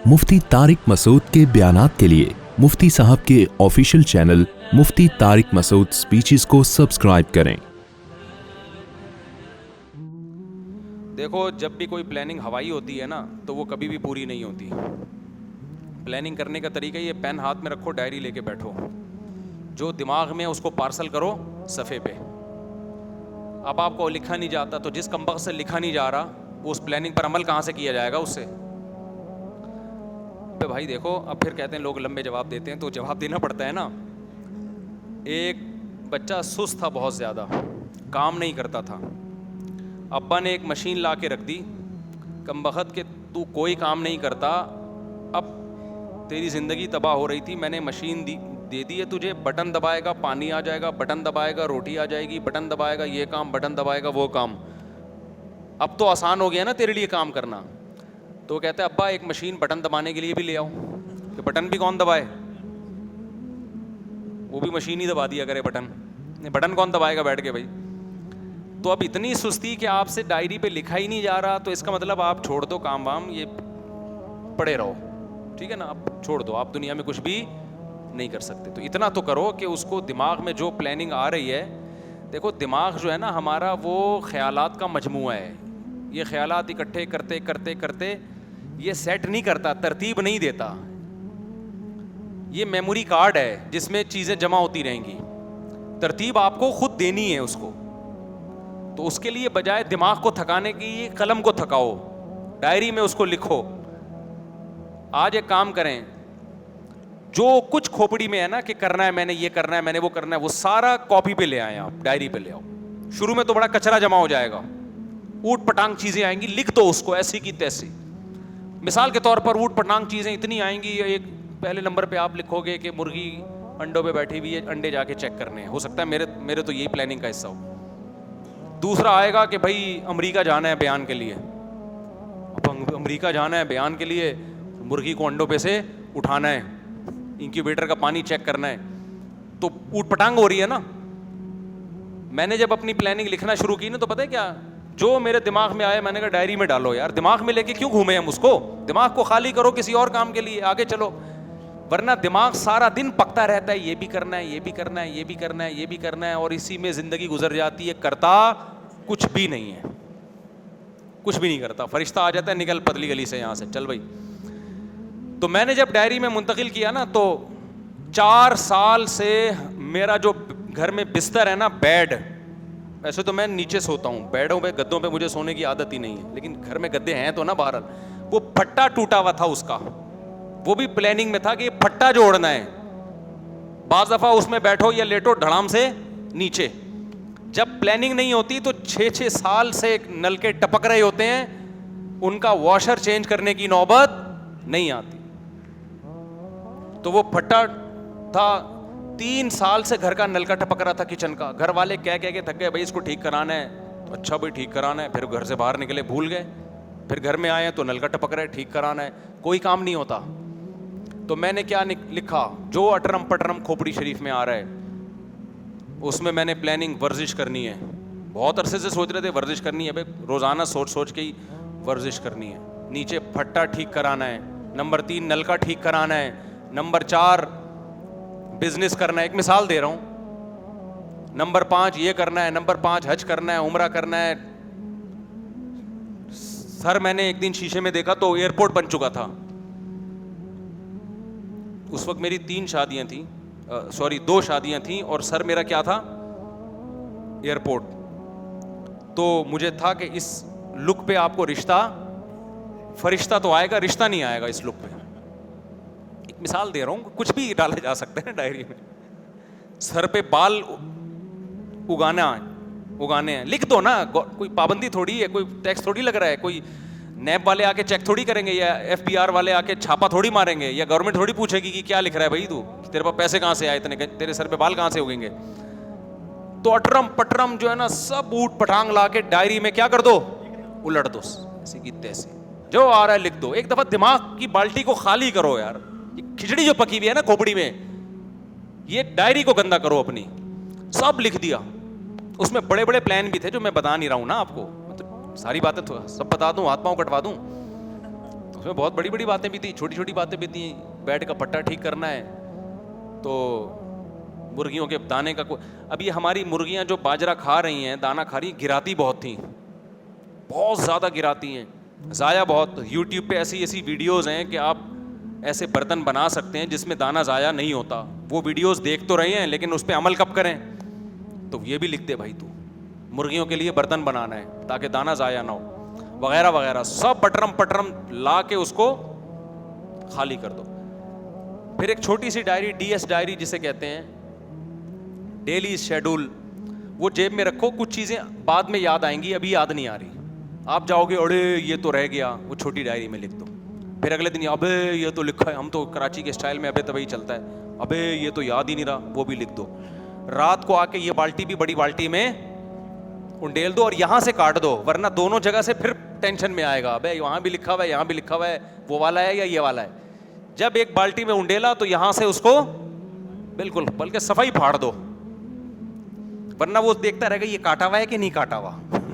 مفتی طارق مسعود کے بیانات کے لیے مفتی صاحب کے آفیشیل چینل مفتی طارق مسعود سپیچز کو سبسکرائب کریں۔ دیکھو، جب بھی کوئی پلاننگ ہوائی ہوتی ہے نا تو وہ کبھی بھی پوری نہیں ہوتی۔ پلاننگ کرنے کا طریقہ یہ، پین ہاتھ میں رکھو، ڈائری لے کے بیٹھو، جو دماغ میں ہے اس کو پارسل کرو صفحے پہ۔ اب آپ کو لکھا نہیں جاتا تو جس کمبخت سے لکھا نہیں جا رہا وہ اس پلاننگ پر عمل کہاں سے کیا جائے گا اس سے؟ بھائی دیکھو، اب پھر کہتے ہیں لوگ لمبے جواب دیتے ہیں تو جواب دینا پڑتا ہے نا۔ ایک بچہ سست تھا، بہت زیادہ کام نہیں کرتا تھا۔ ابا نے ایک مشین لا کے رکھ دی، کمبخت کہ تو کوئی کام نہیں کرتا، اب تیری زندگی تباہ ہو رہی تھی، میں نے مشین دے دی ہے تجھے، بٹن دبائے گا پانی آ جائے گا، بٹن دبائے گا روٹی آ جائے گی، بٹن دبائے گا یہ کام، بٹن دبائے گا وہ کام، اب تو آسان ہو گیا نا تیرے لیے کام کرنا۔ تو وہ کہتا ہے ابا ایک مشین بٹن دبانے کے لیے بھی لے آؤ، کہ بٹن بھی کون دبائے، وہ بھی مشین ہی دبا دیا کرے بٹن، بٹن کون دبائے گا بیٹھ کے بھائی۔ تو اب اتنی سستی کہ آپ سے ڈائری پہ لکھا ہی نہیں جا رہا، تو اس کا مطلب آپ چھوڑ دو کام وام، یہ پڑے رہو، ٹھیک ہے نا، آپ چھوڑ دو، آپ دنیا میں کچھ بھی نہیں کر سکتے۔ تو اتنا تو کرو کہ اس کو دماغ میں جو پلاننگ آ رہی ہے، دیکھو دماغ جو ہے نا ہمارا، وہ خیالات کا مجموعہ ہے، یہ خیالات اکٹھے کرتے کرتے کرتے یہ سیٹ نہیں کرتا، ترتیب نہیں دیتا، یہ میموری کارڈ ہے جس میں چیزیں جمع ہوتی رہیں گی، ترتیب آپ کو خود دینی ہے اس کو۔ تو اس کے لیے بجائے دماغ کو تھکانے کی قلم کو تھکاؤ، ڈائری میں اس کو لکھو۔ آج ایک کام کریں، جو کچھ کھوپڑی میں ہے نا کہ کرنا ہے، میں نے یہ کرنا ہے، میں نے وہ کرنا ہے، وہ سارا کاپی پہ لے آئیں، آپ ڈائری پہ لے آؤ۔ شروع میں تو بڑا کچرا جمع ہو جائے گا، اوٹ پٹانگ چیزیں آئیں گی، لکھ دو اس کو ایسی کی تیسی۔ مثال کے طور پر اوٹ پٹانگ چیزیں اتنی آئیں گی، ایک پہلے نمبر پہ آپ لکھو گے کہ مرغی انڈوں پہ بیٹھی ہوئی ہے، انڈے جا کے چیک کرنے ہیں، ہو سکتا ہے میرے تو یہی پلاننگ کا حصہ ہو۔ دوسرا آئے گا کہ بھائی امریکہ جانا ہے بیان کے لیے، اب امریکہ جانا ہے بیان کے لیے، مرغی کو انڈوں پہ سے اٹھانا ہے، انکیوبیٹر کا پانی چیک کرنا ہے، تو اوٹ پٹانگ ہو رہی ہے نا۔ میں نے جب اپنی پلاننگ لکھنا شروع کی نا تو پتہ ہے کیا، جو میرے دماغ میں آیا میں نے کہا ڈائری میں ڈالو یار، دماغ میں لے کے کیوں گھومے ہم اس کو، دماغ کو خالی کرو کسی اور کام کے لیے، آگے چلو، ورنہ دماغ سارا دن پکتا رہتا ہے، یہ بھی کرنا ہے، یہ بھی کرنا ہے، یہ بھی کرنا ہے، یہ بھی کرنا ہے، اور اسی میں زندگی گزر جاتی ہے، کرتا کچھ بھی نہیں ہے، کچھ بھی نہیں کرتا۔ فرشتہ آ جاتا ہے، نکل پتلی گلی سے یہاں سے، چل بھائی۔ تو میں نے جب ڈائری میں منتقل کیا نا تو 4 سال سے میرا جو گھر میں بستر ہے نا، بیڈ، ایسے تو میں نیچے سوتا ہوں، بیڈوں پہ گدوں پہ مجھے سونے کی عادت ہی نہیں ہے، لیکن گھر میں گدے ہیں تو نا بہرحال، وہ پھٹا ٹوٹا ہوا تھا اس کا، وہ بھی پلاننگ میں تھا کہ یہ پھٹا جوڑنا ہے۔ بعض دفعہ اس میں بیٹھو یا لیٹو دھڑام سے نیچے، جب پلاننگ نہیں ہوتی تو 6 سال سے نل کے ٹپک رہے ہوتے ہیں، ان کا واشر چینج کرنے کی نوبت نہیں آتی۔ تو وہ پھٹا تھا، 3 سال سے گھر کا نل کا ٹپک رہا تھا، کچن کا، گھر والے کہہ کے تھک گئے بھائی اس کو ٹھیک کرانا ہے، تو اچھا بھائی ٹھیک کرانا ہے، پھر گھر سے باہر نکلے بھول گئے، پھر گھر میں آئے تو نل کا ٹپک رہا ہے، ٹھیک کرانا ہے، کوئی کام نہیں ہوتا۔ تو میں نے کیا لکھا، جو اٹرم پٹرم کھوپڑی شریف میں آ رہا ہے اس میں نے پلاننگ ورزش کرنی ہے، بہت عرصے سے سوچ رہے تھے ورزش کرنی ہے بھائی، روزانہ سوچ کے ہی ورزش کرنی ہے۔ نیچے پھٹا ٹھیک کرانا ہے، نمبر 3 نل کا ٹھیک کرانا ہے، نمبر 4 بزنس کرنا ہے، ایک مثال دے رہا ہوں، نمبر 5 یہ کرنا ہے، نمبر 5 حج کرنا ہے، عمرہ کرنا ہے۔ سر میں نے ایک دن شیشے میں دیکھا تو ایئرپورٹ بن چکا تھا، اس وقت میری 2 شادیاں تھیں اور سر میرا کیا تھا، ایئرپورٹ۔ تو مجھے تھا کہ اس لک پہ آپ کو فرشتہ تو آئے گا، رشتہ نہیں آئے گا اس لک پہ۔ ایک مثال دے رہا ہوں، کچھ بھی ڈالا جا سکتا ہے ڈائری میں۔ سر پہ بال اگانے ہیں، لکھ دو نا، کوئی پابندی تھوڑی ہے، کوئی ٹیکس تھوڑی لگ رہا ہے، کوئی نیب والے آ کے چیک تھوڑی کریں گے، یا FBR والے آ کے چھاپا تھوڑی ماریں گے، یا گورنمنٹ تھوڑی پوچھے گی کہ کیا لکھ رہا ہے بھائی تو، تیرے پاس پیسے کہاں سے آئے اتنے، تیرے سر پہ بال کہاں سے اگیں گے۔ تو اٹرم پٹرم جو ہے نا سب اوٹ پٹانگ لا کے ڈائری میں کیا کر دو، الٹ دو، ایسے کی تیسے، جو آ رہا ہے لکھ دو۔ ایک دفعہ دماغ کی بالٹی کو خالی کرو یار، کھچڑی جو پکی ہوئی ہے نا کھوپڑی میں، یہ ڈائری کو گندا کرو اپنی، سب لکھ دیا۔ اس میں بڑے بڑے پلان بھی تھے جو میں بتا نہیں رہا ہوں نا آپ کو، ساری باتیں تو سب بتا دوں، ہاتھ پاؤں کٹوا دوں، اس میں بہت بڑی بڑی باتیں بھی تھیں, چھوٹی چھوٹی باتیں بھی تھیں. بیڈ کا پٹا ٹھیک کرنا ہے تو مرغیوں کے دانے کا اب یہ ہماری مرغیاں جو باجرہ کھا رہی ہیں, دانا کھا رہی ہیں, گراتی بہت تھیں, بہت زیادہ گراتی ہیں, ضائع بہت. یوٹیوب پہ ایسی ایسی ویڈیوز ہیں کہ آپ ایسے برتن بنا سکتے ہیں جس میں دانہ ضائع نہیں ہوتا. وہ ویڈیوز دیکھ تو رہے ہیں لیکن اس پہ عمل کب کریں؟ تو یہ بھی لکھ دے بھائی تو مرغیوں کے لیے برتن بنانا ہے تاکہ دانہ ضائع نہ ہو, وغیرہ وغیرہ. سب پٹرم لا کے اس کو خالی کر دو. پھر ایک چھوٹی سی ڈائری, ڈی ایس ڈائری جسے کہتے ہیں, ڈیلی شیڈول, وہ جیب میں رکھو. کچھ چیزیں بعد میں یاد آئیں گی, ابھی یاد نہیں آ رہی. آپ جاؤ گے اڑے یہ تو رہ گیا, وہ چھوٹی ڈائری میں لکھ دو. پھر اگلے دن ابے یہ تو لکھا ہے, ہم تو کراچی کے اسٹائل میں ابے تبھی چلتا ہے, ابے یہ تو یاد ہی نہیں رہا, وہ بھی لکھ دو. رات کو آ کے یہ بالٹی بھی بڑی بالٹی میں انڈیل دو اور یہاں سے کاٹ دو, ورنہ دونوں جگہ سے پھر ٹینشن میں آئے گا, ابے وہاں بھی لکھا ہوا ہے, یہاں بھی لکھا ہوا ہے, وہ والا ہے یا یہ والا ہے. جب ایک بالٹی میں انڈیلا تو یہاں سے اس کو بالکل بلکہ صفائی پھاڑ دو, ورنہ وہ دیکھتا رہے گا یہ کاٹا ہوا ہے کہ نہیں کاٹا ہوا.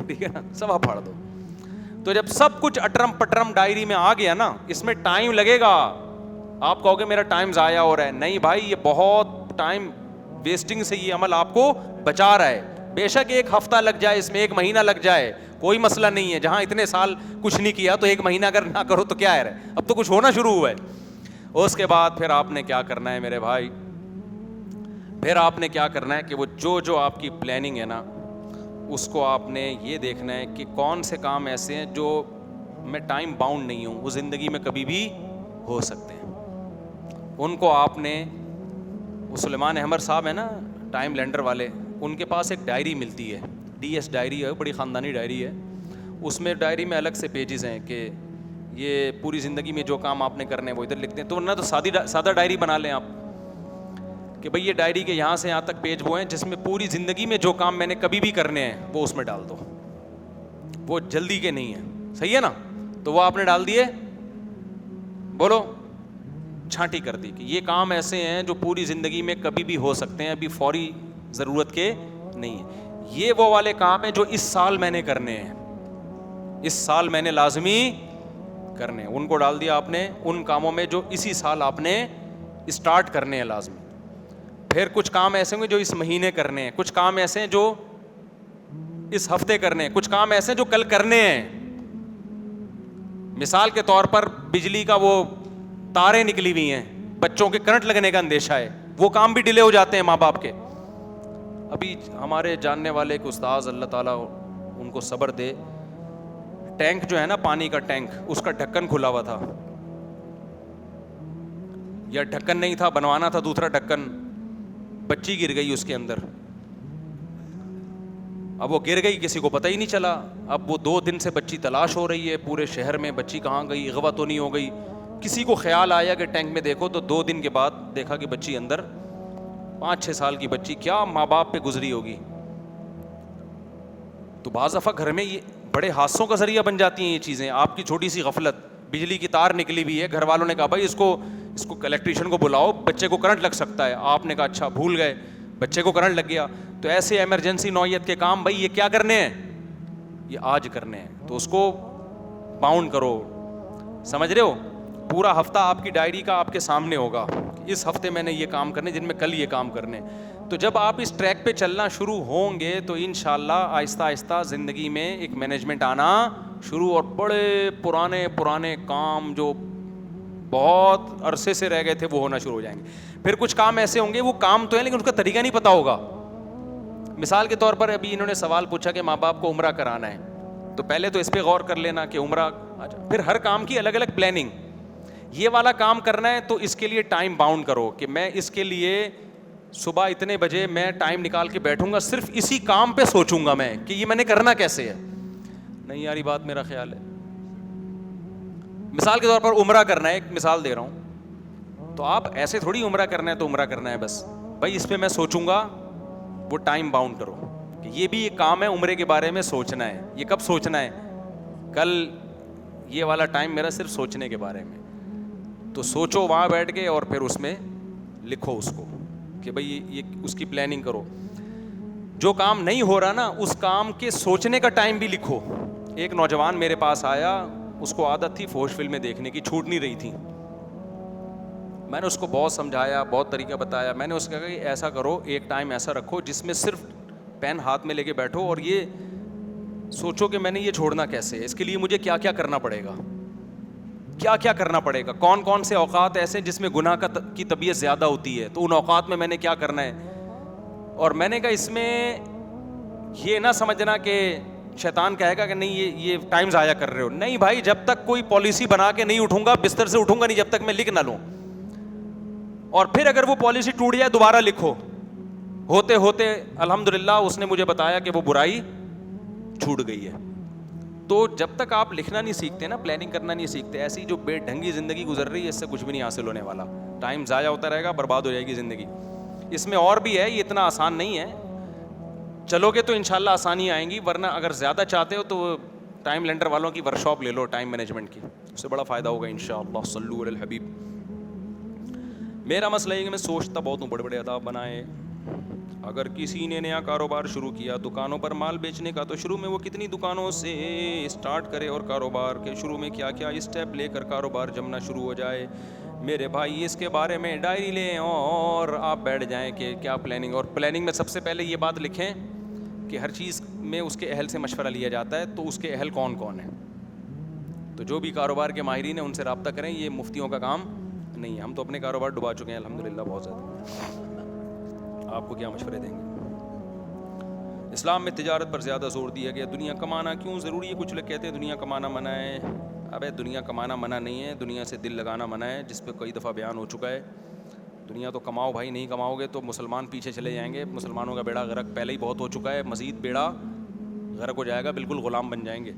ٹھیک ہے نا, صفا پھاڑ دو. تو جب سب کچھ اٹرم پٹرم ڈائری میں آ گیا نا, اس میں ٹائم لگے گا. آپ کہو گے میرا ٹائم ضائع ہو رہا ہے, نہیں بھائی, یہ بہت ٹائم ویسٹنگ سے یہ عمل آپ کو بچا رہا ہے. بے شک ایک ہفتہ لگ جائے اس میں, ایک مہینہ لگ جائے, کوئی مسئلہ نہیں ہے. جہاں اتنے سال کچھ نہیں کیا تو ایک مہینہ اگر نہ کرو تو کیا ہے, اب تو کچھ ہونا شروع ہوا ہے. اس کے بعد پھر آپ نے کیا کرنا ہے میرے بھائی, پھر آپ نے کیا کرنا ہے کہ وہ جو آپ کی پلاننگ ہے نا, اس کو آپ نے یہ دیکھنا ہے کہ کون سے کام ایسے ہیں جو میں ٹائم باؤنڈ نہیں ہوں, وہ زندگی میں کبھی بھی ہو سکتے ہیں. ان کو آپ نے, وہ سلیمان احمد صاحب ہیں نا ٹائم لینڈر والے, ان کے پاس ایک ڈائری ملتی ہے, ڈی ایس ڈائری ہے, بڑی خاندانی ڈائری ہے. اس میں ڈائری میں الگ سے پیجز ہیں کہ یہ پوری زندگی میں جو کام آپ نے کرنے ہیں وہ ادھر لکھتے ہیں. تو ورنہ تو سادہ ڈائری بنا لیں آپ کہ بھئی یہ ڈائری کے یہاں سے یہاں تک پیج وہ ہیں جس میں پوری زندگی میں جو کام میں نے کبھی بھی کرنے ہیں وہ اس میں ڈال دو, وہ جلدی کے نہیں ہیں. صحیح ہے نا, تو وہ آپ نے ڈال دیے, بولو چھانٹی کر دی کہ یہ کام ایسے ہیں جو پوری زندگی میں کبھی بھی ہو سکتے ہیں, ابھی فوری ضرورت کے نہیں ہیں. یہ وہ والے کام ہیں جو اس سال میں نے کرنے ہیں, اس سال میں نے لازمی کرنے ہیں, ان کو ڈال دیا آپ نے. ان کاموں میں جو اسی سال آپ نے اسٹارٹ کرنے ہیں لازمی. پھر کچھ کام ایسے ہوں گے جو اس مہینے کرنے ہیں, کچھ کام ایسے ہیں جو اس ہفتے کرنے ہیں, کچھ کام ایسے ہیں جو کل کرنے ہیں. مثال کے طور پر بجلی کا وہ تاریں نکلی ہوئی ہیں, بچوں کے کرنٹ لگنے کا اندیشہ ہے, وہ کام بھی ڈیلے ہو جاتے ہیں ماں باپ کے. ابھی ہمارے جاننے والے ایک استاذ, اللہ تعالیٰ ان کو صبر دے, ٹینک جو ہے نا پانی کا ٹینک, اس کا ڈھکن کھلا ہوا تھا, یا ڈھکن نہیں تھا, بنوانا تھا دوسرا ڈھکن, بچی گر گئی اس کے اندر. اب وہ گر گئی, کسی کو پتہ ہی نہیں چلا. اب وہ 2 دن سے بچی تلاش ہو رہی ہے پورے شہر میں, بچی کہاں گئی, اغوا تو نہیں ہو گئی. کسی کو خیال آیا کہ ٹینک میں دیکھو, تو 2 دن کے بعد دیکھا کہ بچی اندر, 5-6 سال کی بچی, کیا ماں باپ پہ گزری ہوگی. تو بعض دفعہ گھر میں یہ بڑے حادثوں کا ذریعہ بن جاتی ہیں یہ چیزیں. آپ کی چھوٹی سی غفلت, بجلی کی تار نکلی ہوئی ہے, گھر والوں نے کہا بھائی اس کو الیکٹریشین کو بلاؤ, بچے کو کرنٹ لگ سکتا ہے. آپ نے کہا اچھا, بھول گئے, بچے کو کرنٹ لگ گیا. تو ایسے ایمرجنسی نوعیت کے کام بھائی یہ کیا کرنے ہیں, یہ آج کرنے ہیں. تو اس کو باؤنڈ کرو, سمجھ رہے ہو. پورا ہفتہ آپ کی ڈائری کا آپ کے سامنے ہوگا, اس ہفتے میں نے یہ کام کرنے, جن میں کل یہ کام کرنے. تو جب آپ اس ٹریک پہ چلنا شروع ہوں گے تو انشاءاللہ آہستہ آہستہ زندگی میں ایک مینجمنٹ آنا شروع, اور بڑے پرانے کام جو بہت عرصے سے رہ گئے تھے وہ ہونا شروع ہو جائیں گے. پھر کچھ کام ایسے ہوں گے, وہ کام تو ہیں لیکن اس کا طریقہ نہیں پتا ہوگا. مثال کے طور پر ابھی انہوں نے سوال پوچھا کہ ماں باپ کو عمرہ کرانا ہے, تو پہلے تو اس پہ غور کر لینا کہ عمرہ, پھر ہر کام کی الگ الگ پلاننگ. یہ والا کام کرنا ہے تو اس کے لیے ٹائم باؤنڈ کرو کہ میں اس کے لیے صبح اتنے بجے میں ٹائم نکال کے بیٹھوں گا, صرف اسی کام پہ سوچوں گا میں کہ یہ میں نے کرنا کیسے ہے. نہیں یار یہ بات میرا خیال ہے. مثال کے طور پر عمرہ کرنا ہے, ایک مثال دے رہا ہوں, تو آپ ایسے تھوڑی عمرہ کرنا ہے تو عمرہ کرنا ہے بس, بھائی اس پہ میں سوچوں گا, وہ ٹائم باؤنڈ کرو کہ یہ بھی ایک کام ہے, عمرے کے بارے میں سوچنا ہے. یہ کب سوچنا ہے, کل. یہ والا ٹائم میرا صرف سوچنے کے بارے میں. تو سوچو وہاں بیٹھ کے, اور پھر اس میں لکھو اس کو کہ بھائی یہ اس کی پلاننگ کرو. جو کام نہیں ہو رہا نا اس کام کے سوچنے کا ٹائم بھی لکھو. ایک نوجوان میرے پاس آیا, اس کو عادت تھی فحش فلمیں دیکھنے کی, چھوٹ نہیں رہی تھی. میں نے اس کو بہت سمجھایا, بہت طریقہ بتایا. میں نے اس کو کہا کہ ایسا کرو, ایک ٹائم ایسا رکھو جس میں صرف پین ہاتھ میں لے کے بیٹھو اور یہ سوچو کہ میں نے یہ چھوڑنا کیسے ہے, اس کے لیے مجھے کیا کیا کرنا پڑے گا, کیا کیا کرنا پڑے گا, کون کون سے اوقات ایسے جس میں گناہ کی طبیعت زیادہ ہوتی ہے, تو ان اوقات میں نے کیا کرنا ہے. اور میں نے کہا اس میں یہ نہ سمجھنا کہ شیطان کہے گا کہ نہیں یہ ٹائم ضائع کر رہے ہو. نہیں بھائی, جب تک کوئی پالیسی بنا کے نہیں اٹھوں گا, بستر سے اٹھوں گا نہیں جب تک میں لکھ نہ لوں. اور پھر اگر وہ پالیسی ٹوٹ جائے دوبارہ لکھو. ہوتے ہوتے الحمدللہ اس نے مجھے بتایا کہ وہ برائی چھوٹ گئی ہے. تو جب تک آپ لکھنا نہیں سیکھتے نا, پلاننگ کرنا نہیں سیکھتے, ایسی جو بے ڈھنگی زندگی گزر رہی ہے اس سے کچھ بھی نہیں حاصل ہونے والا. ٹائم ضائع ہوتا رہے گا, برباد ہو جائے گی زندگی. اس میں اور بھی ہے, یہ اتنا آسان نہیں ہے. چلو گے تو انشاءاللہ آسانی آئیں گی, ورنہ اگر زیادہ چاہتے ہو تو ٹائم لینڈر والوں کی ورکشاپ لے لو ٹائم مینجمنٹ کی, اس سے بڑا فائدہ ہوگا انشاءاللہ. صلو علی الحبیب. میرا مسئلہ یہ کہ میں سوچتا بہت ہوں بڑے بڑے اہداف بنائے. اگر کسی نے نیا کاروبار شروع کیا دکانوں پر مال بیچنے کا, تو شروع میں وہ کتنی دکانوں سے اسٹارٹ کرے, اور کاروبار کے شروع میں کیا کیا اسٹیپ لے کر کاروبار جمنا شروع ہو جائے. میرے بھائی اس کے بارے میں ڈائری لیں اور آپ بیٹھ جائیں کہ کیا پلاننگ. اور پلاننگ میں سب سے پہلے یہ بات لکھیں کہ ہر چیز میں اس کے اہل سے مشورہ لیا جاتا ہے, تو اس کے اہل کون کون ہیں. تو جو بھی کاروبار کے ماہرین ہیں ان سے رابطہ کریں, یہ مفتیوں کا کام نہیں ہے. ہم تو اپنے کاروبار ڈبا چکے ہیں الحمدللہ بہت زیادہ, آپ کو کیا مشورے دیں گے. اسلام میں تجارت پر زیادہ زور دیا گیا. دنیا کمانا کیوں ضروری ہے؟ کچھ لوگ کہتے ہیں دنیا کمانا منع ہے. ابے دنیا کمانا منع نہیں ہے, دنیا سے دل لگانا منع ہے, جس پہ کئی دفعہ بیان ہو چکا ہے. دنیا تو کماؤ بھائی, نہیں کماؤ گے تو مسلمان پیچھے چلے جائیں گے. مسلمانوں کا بیڑا غرق پہلے ہی بہت ہو چکا ہے, مزید بیڑا غرق ہو جائے گا, بالکل غلام بن جائیں گے.